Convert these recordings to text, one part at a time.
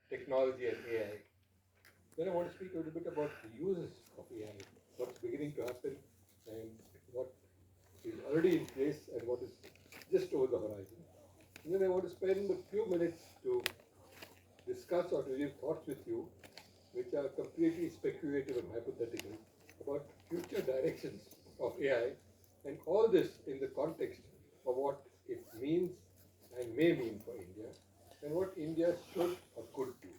technology and AI. Then I want to speak a little bit about the uses of AI, what's beginning to happen, and what is already in place, and what is just over the horizon. And then I want to spend a few minutes to discuss or to give thoughts with you, which are completely speculative and hypothetical, about future directions of AI, and all this in the context of what it means and may mean for India, and what India should or could do.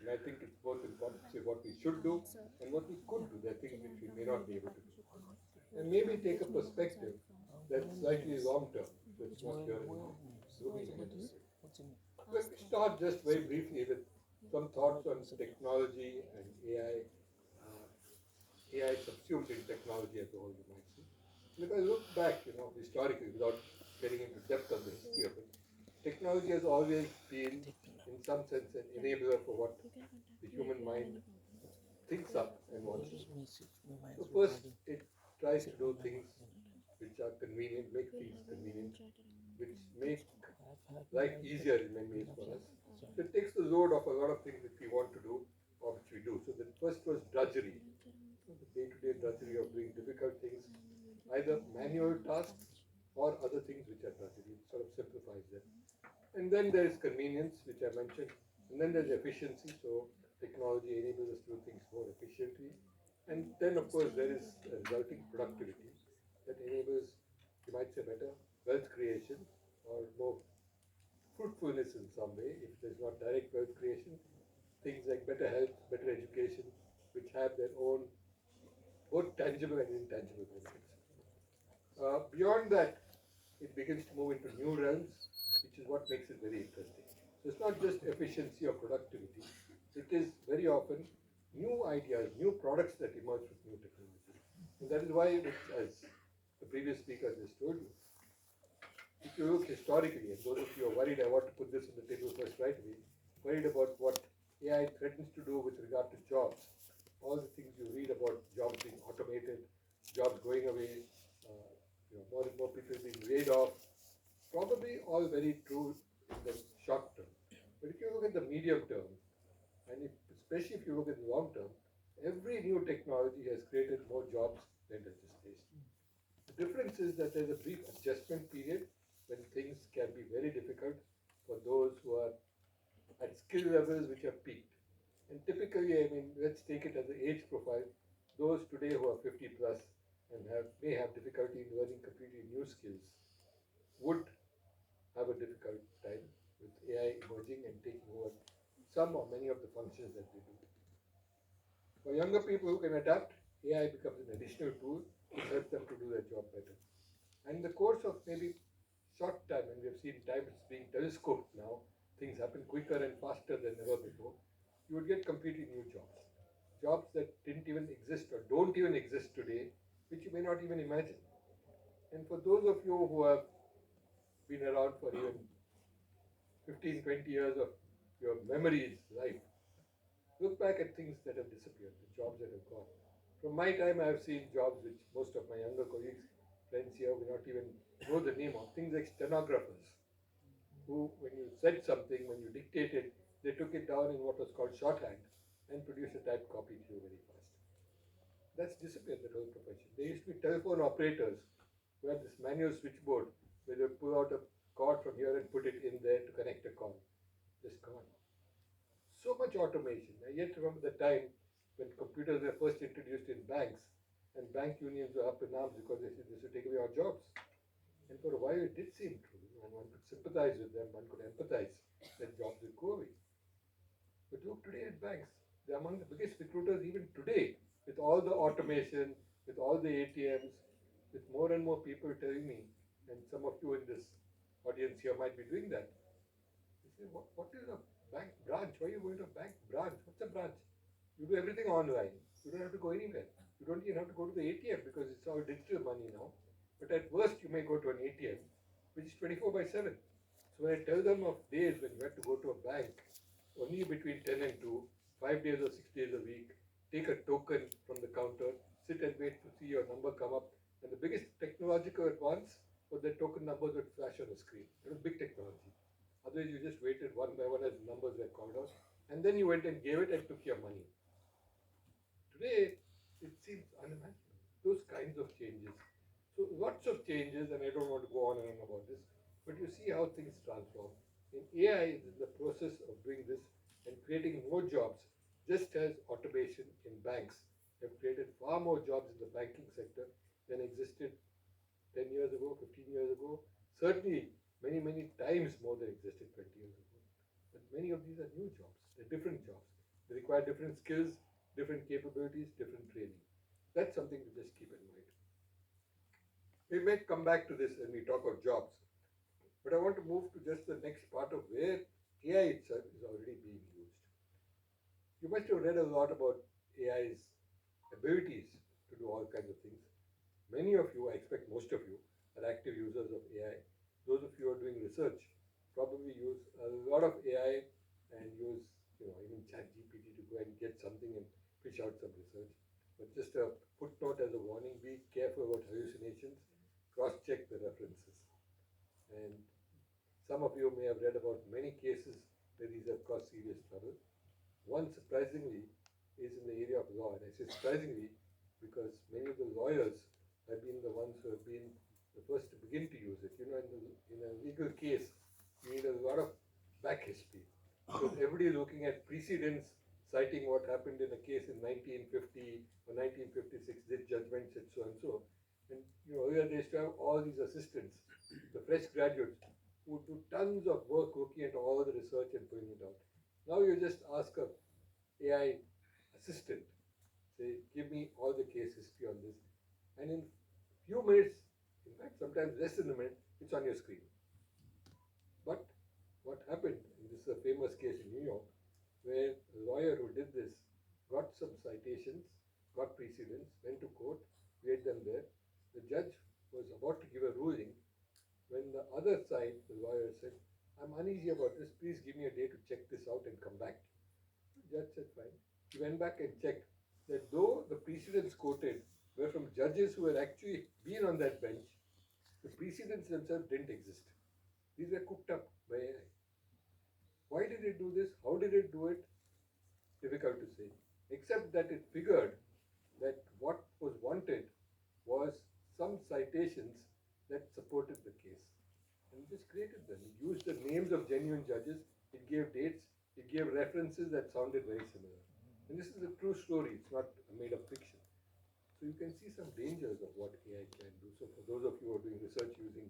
And I think it's both important to say what we should do and what we could do. There are things which we may not be able to do. And maybe take a perspective that's slightly long term, so it's not here and now, zooming ahead a little. Let me start just very briefly with some thoughts on technology and AI, AI subsumed in technology as a whole, you might say. And if I look back, historically, without getting into depth of the history of it, technology has always been, in some sense, an enabler for what the human mind thinks up and wants to do. So first, it tries to do things which are convenient, make things convenient, which make life easier in many ways for us. So it takes the load off a lot of things which we want to do or which we do. So the first was drudgery, the day-to-day drudgery of doing difficult things, either manual tasks or other things which are drudgery. It sort of simplifies them. And then there is convenience, which I mentioned. And then there's efficiency. So technology enables us to do things more efficiently. And then, of course, there is a resulting productivity that enables, you might say, better wealth creation or more fruitfulness in some way. If there's not direct wealth creation, things like better health, better education, which have their own both tangible and intangible benefits. Beyond that, it begins to move into new realms, which is what makes it very interesting. So it's not just efficiency or productivity, it is very often new ideas, new products that emerge with new technology. And that is why, as the previous speaker just told you, if you look historically, and those of you are worried, I want to put this on the table first right away, worried about what AI threatens to do with regard to jobs, all the things you read about jobs being automated, jobs going away, more and more people being laid off, probably all very true in the short term. But if you look at the medium term, and especially if you look at the long term, every new technology has created more jobs than it has displaced. The difference is that there's a brief adjustment period when things can be very difficult for those who are at skill levels which have peaked. And typically, I mean, let's take it as an age profile. Those today who are 50 plus and may have difficulty in learning completely new skills would have a difficult time with AI emerging and taking over some or many of the functions that they do. For younger people who can adapt, AI becomes an additional tool to help them to do their job better. And in the course of maybe short time, and we have seen times being telescoped now, things happen quicker and faster than ever before, you would get completely new jobs. Jobs that didn't even exist or don't even exist today, which you may not even imagine. And for those of you who have been around for even 15, 20 years of your memories life, look back at things that have disappeared, the jobs that have gone. From my time, I have seen jobs which most of my younger colleagues, friends here, will not even know the name of. Things like stenographers, who, when you said something, when you dictated, they took it down in what was called shorthand and produced a typed copy to you very fast. That's disappeared, that whole profession. There used to be telephone operators who had this manual switchboard where they would pull out a cord from here and put it in there to connect a call. Just gone. So much automation. I yet remember the time when computers were first introduced in banks, and bank unions were up in arms because they said this will take away our jobs. And for a while it did seem true, and one could sympathize with them, one could empathize that jobs will go away. But look today at banks, they're among the biggest recruiters even today, with all the automation, with all the ATMs, with more and more people telling me, and some of you in this audience here might be doing that. They say, what is a bank branch? Why are you going to a bank branch? What's a branch? You do everything online. You don't have to go anywhere. You don't even have to go to the ATM because it's all digital money now. But at worst, you may go to an ATM, which is 24 by 7. So when I tell them of days when you had to go to a bank only between 10 and 2, 5 days or 6 days a week, take a token from the counter, sit and wait to see your number come up. And the biggest technological advance was that token numbers would flash on the screen. It was big technology. Otherwise, you just waited one by one as the numbers were called out. and then you went and gave it and took your money. Today, it seems unimaginable. Those kinds of changes. So lots of changes, and I don't want to go on and on about this, but you see how things transform. In AI is in the process of doing this and creating more jobs, just as automation in banks have created far more jobs in the banking sector than existed 10 years ago, 15 years ago, certainly many, many times more than existed 20 years ago. But many of these are new jobs, they're different jobs. They require different skills, different capabilities, different training. That's something to just keep in mind. We may come back to this when we talk about jobs, but I want to move to just the next part of where AI itself is already being used. You must have read a lot about AI's abilities to do all kinds of things. Many of you, I expect most of you, are active users of AI. Those of you who are doing research probably use a lot of AI and use, even ChatGPT to go and get something and fish out some research. But just a footnote as a warning: be careful about hallucinations. Cross-check the references. And some of you may have read about many cases where these have caused serious trouble. One, surprisingly, is in the area of law. And I say surprisingly because many of the lawyers have been the ones who have been the first to begin to use it. In a legal case, you need a lot of back history. So everybody looking at precedents, citing what happened in a case in 1950 or 1956, this judgment said so and so. And earlier they used to have all these assistants, the fresh graduates, who do tons of work looking at all the research and putting it out. Now you just ask a AI assistant, say, give me all the case history on this, and in few minutes, in fact, sometimes less than a minute, it's on your screen. But what happened, and this is a famous case in New York, where a lawyer who did this got some citations, got precedents, went to court, laid them there. The judge was about to give a ruling when the other side, the lawyer, said, I'm uneasy about this, please give me a day to check this out and come back. The judge said, fine. He went back and checked that though the precedents quoted were from judges who had actually been on that bench, the precedents themselves didn't exist. These were cooked up by AI. Why did it do this? How did it do it? Difficult to say. Except that it figured that what was wanted was some citations that supported the case. And it just created them. It used the names of genuine judges, it gave dates, it gave references that sounded very similar. And this is a true story, it's not a made up fiction. So you can see some dangers of what AI can do. So for those of you who are doing research using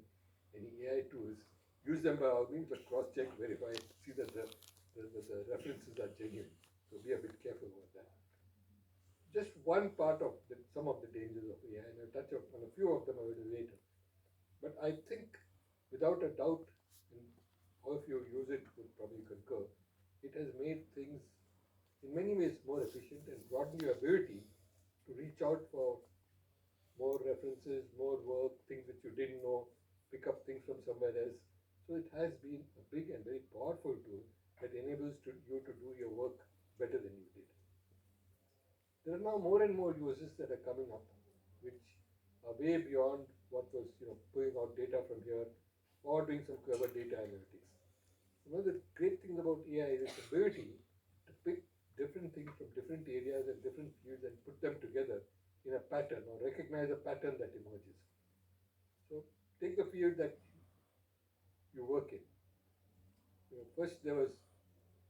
any AI tools, use them by all means, but cross-check, verify, see that the references are genuine. So be a bit careful about that. Just one part of some of the dangers of AI, and I'll touch on a few of them a little later. But I think, without a doubt, and all of you who use it would probably concur, it has made things in many ways more efficient and broadened your ability to reach out for more references, more work, things that you didn't know, pick up things from somewhere else. So it has been a big and very powerful tool that enables you to do your work better than you did. There are now more and more uses that are coming up, which are way beyond what was, pulling out data from here or doing some clever data analytics. One of the great things about AI is its ability to pick different things from different areas and different fields and put them together in a pattern or recognize a pattern that emerges. So take the field that you work in. First there was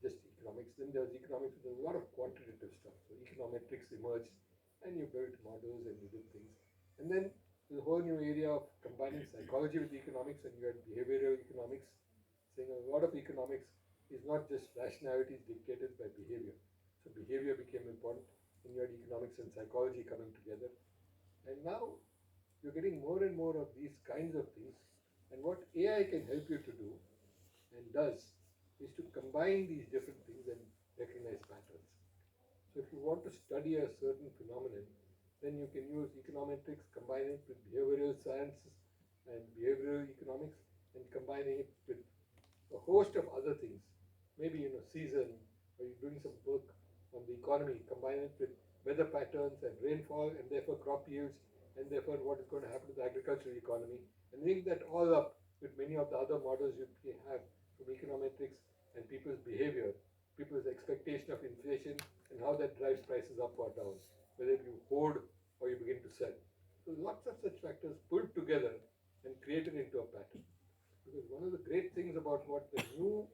just economics, then there was economics with a lot of quantitative stuff. So econometrics emerged and you built models and you did things. And then there's a whole new area of combining psychology with economics, and you had behavioral economics, saying a lot of economics is not just rationality dictated by behavior. So behavior became important, and you had economics and psychology coming together. And now you're getting more and more of these kinds of things. And what AI can help you to do and does is to combine these different things and recognize patterns. So if you want to study a certain phenomenon, then you can use econometrics, combine it with behavioral sciences and behavioral economics, and combining it with a host of other things. Maybe season, or you're doing some work on the economy, combine it with weather patterns and rainfall, and therefore crop yields, and therefore what is going to happen to the agricultural economy, and link that all up with many of the other models you have from econometrics and people's behavior, people's expectations expectation of inflation and how that drives prices up or down, whether you hoard or you begin to sell. So lots of such factors pulled together and created into a pattern. Because one of the great things about what the new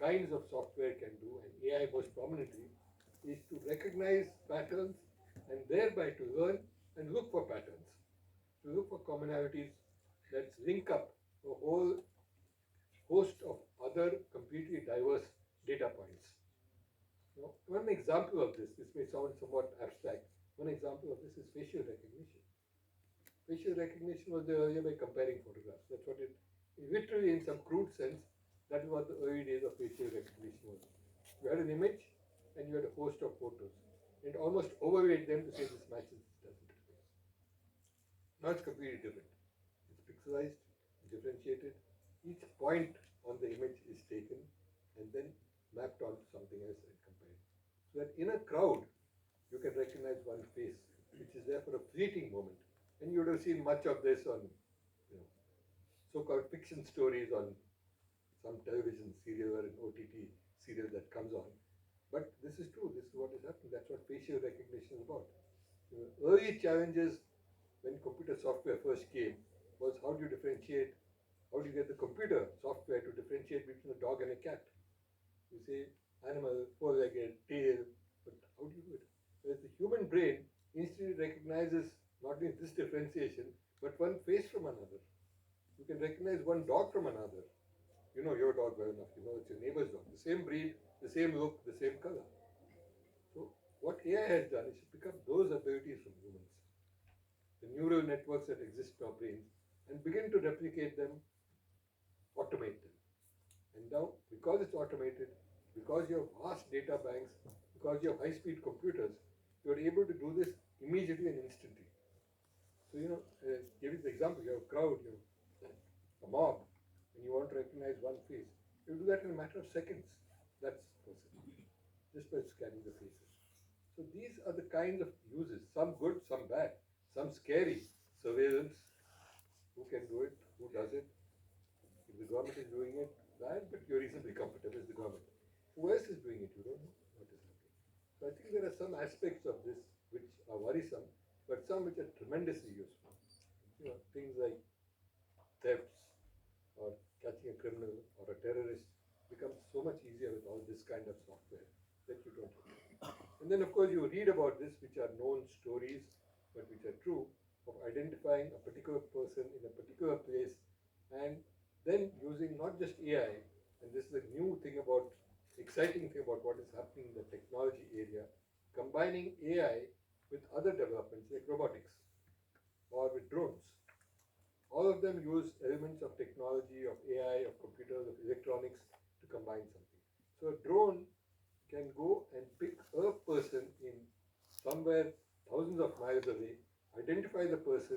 kinds of software can do, and AI most prominently, is to recognize patterns and thereby to learn and look for patterns, to look for commonalities that link up a whole host of other completely diverse data points. Now, one example of this may sound somewhat abstract, one example of this is facial recognition. Facial recognition was the earlier by comparing photographs. That's what it, literally in some crude sense, that is what the early days of facial recognition was. You had an image and you had a host of photos. And almost overweight them to say this matches, this doesn't. Now it's completely different. It's pixelized, differentiated. Each point on the image is taken and then mapped onto something else and compared. So that in a crowd, you can recognize one face, which is there for a fleeting moment. And you would have seen much of this on, you know, so-called fiction stories on some television serial or an OTT serial that comes on. But this is true. This is what is happening. That's what facial recognition is about. Early challenges when computer software first came was how do you differentiate, how do you get the computer software to differentiate between a dog and a cat? You say animal, four-legged, tail, but how do you do it? Whereas the human brain instantly recognizes not only this differentiation, but one face from another. You can recognize one dog from another. You know your dog well enough, you know it's your neighbor's dog. The same breed, the same look, the same color. So what AI has done is to pick up those abilities from humans, the neural networks that exist in our brains, and begin to replicate them, automate them. And now, because it's automated, because you have vast data banks, because you have high-speed computers, you're able to do this immediately and instantly. So, give you the example, you have a crowd, you have a mob, and you want to recognize one face. You do that in a matter of seconds. That's possible, just by scanning the faces. So these are the kinds of uses, some good, some bad, some scary. Surveillance, who can do it, who does it. If the government is doing it, bad, but you're reasonably comfortable as the government. Who else is doing it? You don't know what is happening. So I think there are some aspects of this which are worrisome, but some which are tremendously useful. Things like thefts or catching a criminal or a terrorist becomes so much easier with all this kind of software that you don't have. And then, of course, you read about this, which are known stories, but which are true, of identifying a particular person in a particular place and then using not just AI, and this is a new thing about, exciting thing about what is happening in the technology area, combining AI with other developments like robotics or with drones. All of them use elements of technology, of AI, of computers, of electronics to combine something. So a drone can go and pick a person in somewhere thousands of miles away, identify the person,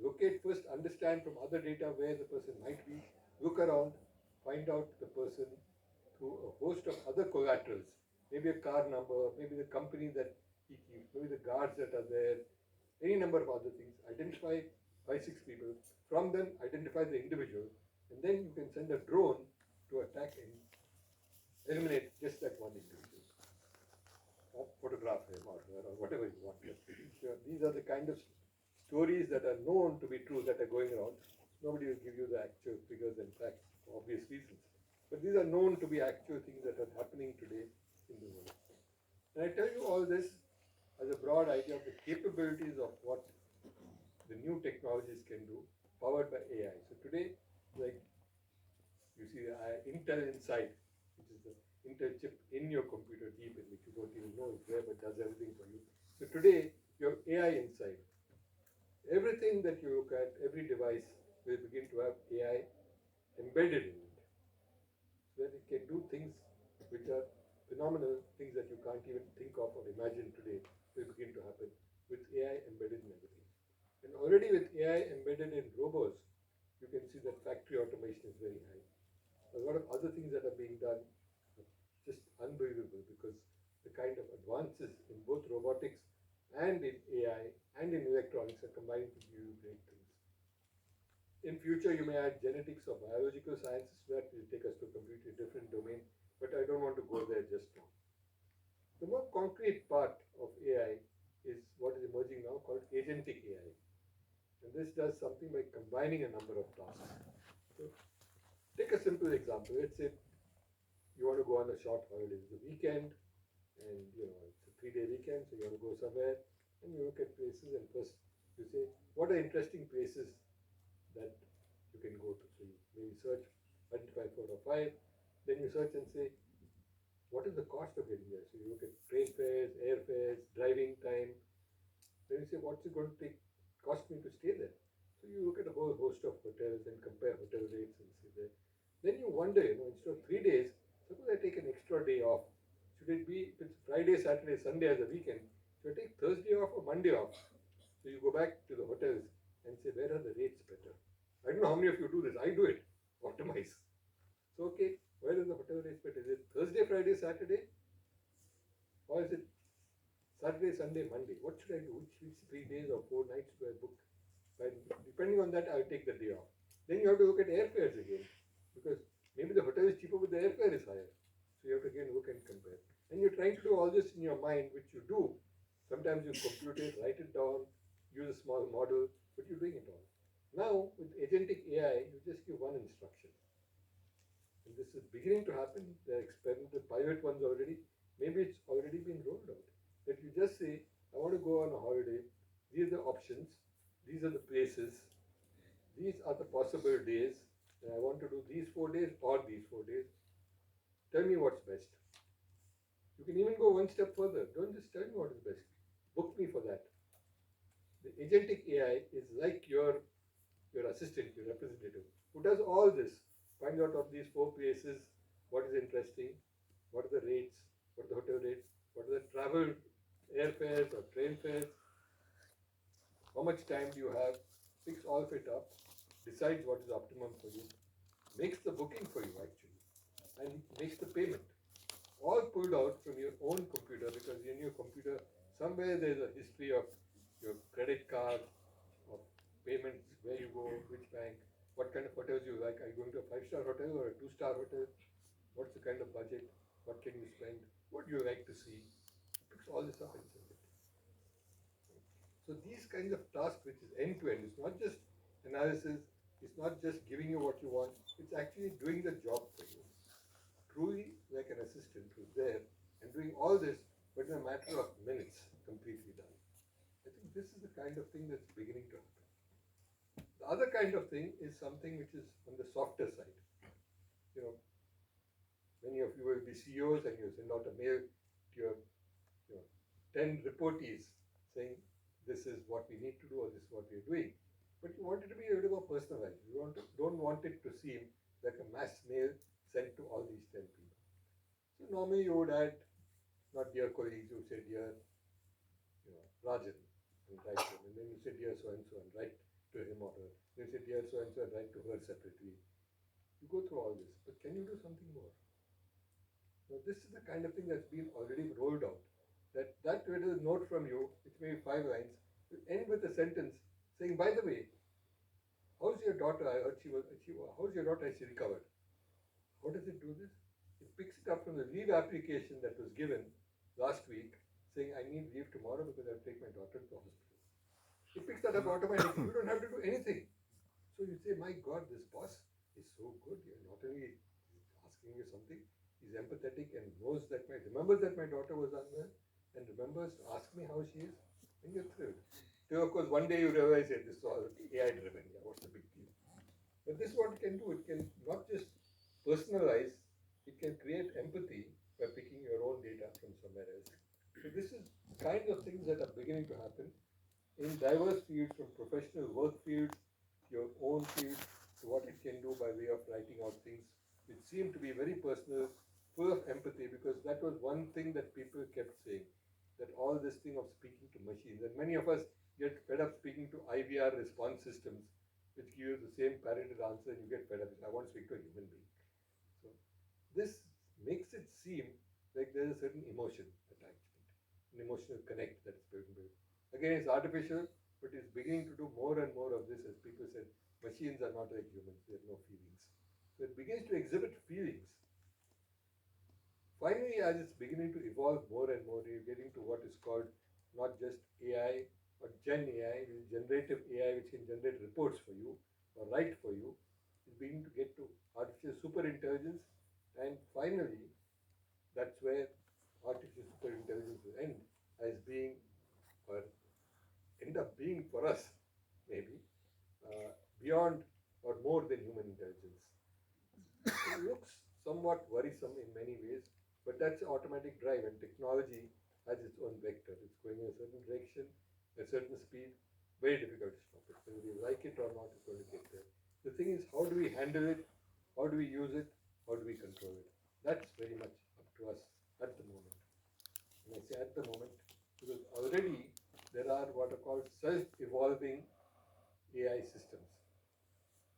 locate first, understand from other data where the person might be, look around, find out the person through a host of other collaterals, maybe a car number, maybe the company that he keeps, maybe the guards that are there, any number of other things, identify 5, 6 people, from them identify the individual, and then you can send a drone to attack and eliminate just that one individual, or photograph him or her or whatever you want. These are the kind of stories that are known to be true that are going around. Nobody will give you the actual figures and facts for obvious reasons. But these are known to be actual things that are happening today in the world. And I tell you all this as a broad idea of the capabilities of what the new technologies can do, powered by AI. So today, like you see the Intel Inside, which is the Intel chip in your computer deep in which you don't even know it's there but does everything for you. So today, you have AI inside. Everything that you look at, every device will begin to have AI embedded in it. So that it can do things which are phenomenal, things that you can't even think of or imagine today will begin to happen with AI embedded in everything. And already with AI embedded in robots, you can see that factory automation is very high. A lot of other things that are being done are just unbelievable because the kind of advances in both robotics and in AI and in electronics are combining to do great things. In future, you may add genetics or biological sciences to that will take us to a completely different domain. but I don't want to go there just now. The more concrete part of AI is what is emerging now called agentic AI. And this does something by combining a number of tasks. So take a simple example. Let's say you want to go on a short holiday. It's the weekend, and it's a 3-day weekend, so you want to go somewhere, and you look at places, and first you say, what are interesting places that you can go to? So you maybe search, identify 4 or 5, then you search and say, what is the cost of getting there? So you look at train fares, airfares, driving time. Then you say, what's it going to cost me to stay there? So you look at a whole host of hotels and compare hotel rates and see there. Then you wonder, instead of 3 days, suppose I take an extra day off. Should it be, if it's Friday, Saturday, Sunday as a weekend, should I take Thursday off or Monday off? So you go back to the hotels and say, where are the rates better? I don't know how many of you do this. I do it. Optimize. So, okay, where is the hotel rates better? Is it Thursday, Friday, Saturday? Or is it Saturday, Sunday, Monday? What should I do? Which 3 days or 4 nights do I book? But depending on that, I'll take the day off. Then you have to look at airfares again, because maybe the hotel is cheaper, but the airfare is higher. So you have to again look and compare. And you're trying to do all this in your mind, which you do. Sometimes you compute it, write it down, use a small model, but you're doing it all. Now, with agentic AI, you just give one instruction. And this is beginning to happen. There are experimental pilot ones already. Maybe it's already been rolled out. That you just say, I want to go on a holiday. These are the options. These are the places. These are the possible days. And I want to do these 4 days or these 4 days. Tell me what's best. You can even go one step further. Don't just tell me what is best. Book me for that. The agentic AI is like your assistant, your representative, who does all this. Find out of these 4 places what is interesting, what are the rates, what are the hotel rates, what are the travel airfares or train fares, how much time do you have, picks all of it up, decides what is optimum for you, makes the booking for you actually, and makes the payment. All pulled out from your own computer, because in your computer somewhere there's a history of your credit card, of payments, where you go, which bank, what kind of hotels you like. Are you going to a 5-star hotel or a 2-star hotel? What's the kind of budget? What can you spend? What do you like to see? Picks all this up and sends it. So these kinds of tasks, which is end to end, it's not just analysis, it's not just giving you what you want, it's actually doing the job for you. Truly like an assistant who's there and doing all this, but in a matter of minutes, completely done. I think this is the kind of thing that's beginning to happen. The other kind of thing is something which is on the softer side. Many of you will be CEOs and you send out a mail to your 10 reportees saying this is what we need to do or this is what we're doing. But you want it to be a little more personalized. You don't want it to seem like a mass mail sent to all these 10 people. So normally you would add, not dear colleagues, you would say dear Rajan and write to him. And then you say dear so and so and write to him or her. Then you say dear so and so and write to her separately. You go through all this, but can you do something more? Now this is the kind of thing that's been already rolled out. That little note from you, which may be 5 lines, will end with a sentence saying, by the way, how's your daughter? I heard how's your daughter? She recovered. How does it do this? It picks it up from the leave application that was given last week, saying I need leave tomorrow because I have to take my daughter to the hospital. It picks that up automatically. You don't have to do anything. So you say, my God, this boss is so good. You're not only asking you something, he's empathetic and remembers that my daughter was unwell and remembers to ask me how she is, and you're thrilled. So of course, one day you realize that this is all AI driven. Yeah, what's the big deal? But this is what it can do. It can not just personalize, it can create empathy by picking your own data from somewhere else. So this is kind of things that are beginning to happen in diverse fields, from professional work fields to your own field, to what it can do by way of writing out things which seem to be very personal, full of empathy, because that was one thing that people kept saying, that all this thing of speaking to machines, and many of us get fed up speaking to IVR response systems, which give you the same parroted answer, and you get fed up. I want to speak to a human being. So this makes it seem like there is a certain emotion attachment, an emotional connect that's built. Again, it's artificial, but it's beginning to do more and more of this. As people said, machines are not like humans, they have no feelings. So it begins to exhibit feelings. Finally, as it's beginning to evolve more and more, you're getting to what is called not just AI or Gen AI, which is generative AI, which can generate reports for you or write for you. It's beginning to get to artificial super intelligence, and finally, that's where artificial super intelligence will end as being or end up being for us, maybe uh, beyond or more than human intelligence. It looks somewhat worrisome in many ways, but that's automatic drive, and technology has its own vector. It's going in a certain direction, a certain speed, very difficult to stop it. Whether we like it or not, it's going to get there. The thing is, how do we handle it? How do we use it? How do we control it? That's very much up to us at the moment. And I say at the moment because already there are what are called self evolving AI systems.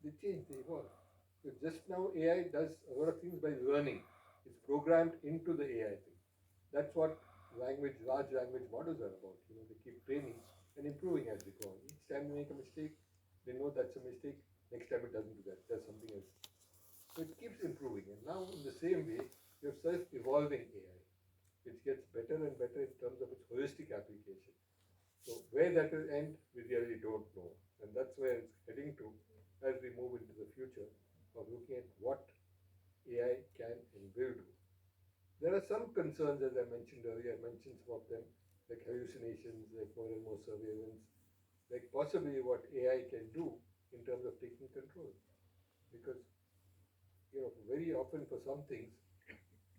They change, they evolve. So just now AI does a lot of things by learning. It's programmed into the AI thing. That's what large language models are about. They keep training and improving as they go on. Each time they make a mistake, they know that's a mistake. Next time it doesn't do that. Does something else. So it keeps improving. And now in the same way, you have self-evolving AI, which gets better and better in terms of its holistic application. So where that will end, we really don't know. And that's where it's heading to as we move into the future of looking at what AI can and will do. There are some concerns, as I mentioned earlier, I mentioned some of them, like hallucinations, like more and more surveillance, like possibly what AI can do in terms of taking control. Because, very often for some things,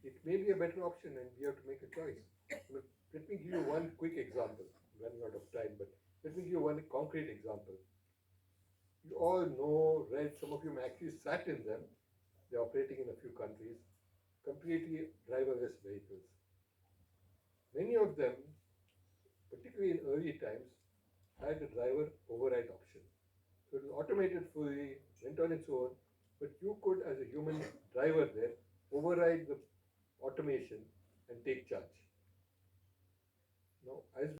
it may be a better option and we have to make a choice. But let me give you one quick example. I'm running out of time, but let me give you one concrete example. You all know, read, some of you may actually sat in them. They're operating in a few countries, completely driverless vehicles. Many of them, particularly in early times, had a driver override option. So it was automated fully, went on its own, but you could, as a human driver there, override the automation and take charge. Now, as